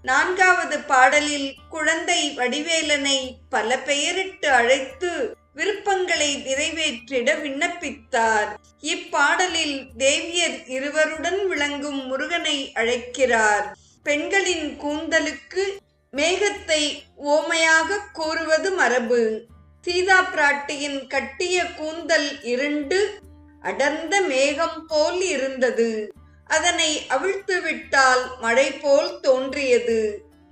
4வது பாடலில் குழந்தை வடிவேலனை பல பெயரிட்டு அழைத்து விருப்பங்களை நிறைவேற்றிட விண்ணப்பித்தார். இப்பாடலில் தேவியர் இருவருடன் விளங்கும் முருகனை அழைக்கிறார். பெண்களின் கூந்தலுக்கு மேகத்தை ஓமையாக கூறுவது மரபு. சீதா பிராட்டியின் கட்டிய கூந்தல் இருண்டு அடர்ந்த மேகம் போல் இருந்தது. அதனை அவிழ்த்து விட்டால் மழை போல் தோன்றியது.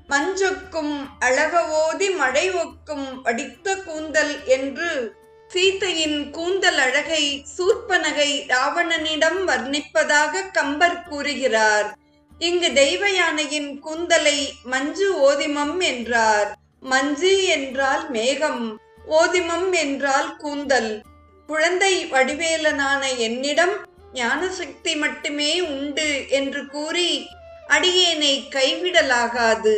மஞ்சொக்கும் அழகவோதி மழை ஒக்கும் வடித்த கூந்தல் என்று சீதையின் கூந்தல் அழகை சூர்ப்பனகை ராவணனிடம் வர்ணிப்பதாக கம்பர் கூறுகிறார். இங்கு தெய்வ யானையின் கூந்தலை மஞ்சு ஓதிமம் என்றார். மஞ்சு என்றால் மேகம், ஓதிமம் என்றால் கூந்தல். குழந்தை வடிவேலனான என்னிடம் ஞான சக்தி மட்டுமே உண்டு என்று கூறி அடியேனை கைவிடலாகாது.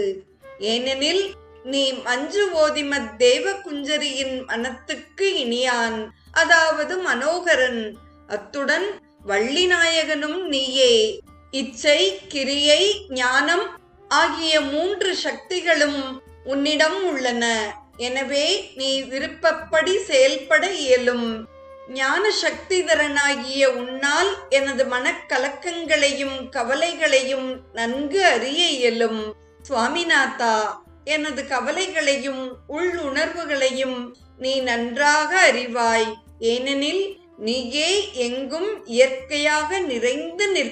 ஏனெனில் நீ மஞ்சு ஓதிமத் தேவ குஞ்சரியின் மனத்துக்கு இனியான், அதாவது மனோகரன். அத்துடன் வள்ளிநாயகனும் நீயே. இச்சை, கிரியை, ஞானம் ஆகிய 3 சக்திகளும் உன்னிடம் உள்ளன. எனவே நீ விருப்பப்படி செயல்பட இயலும். ஞான சக்திதரனாகிய உன்னால் எனது மனக்கலக்கங்களையும் கவலைகளையும் நன்கு அறிய இயலும். சுவாமிநாதா, எனது கவலைகளையும் உள்ளுணர்வுகளையும் நீ நன்றாக அறிவாய். ஏனெனில் நீயே எங்கும் இயற்கையாக நிறைந்து நிற்கிறாய்.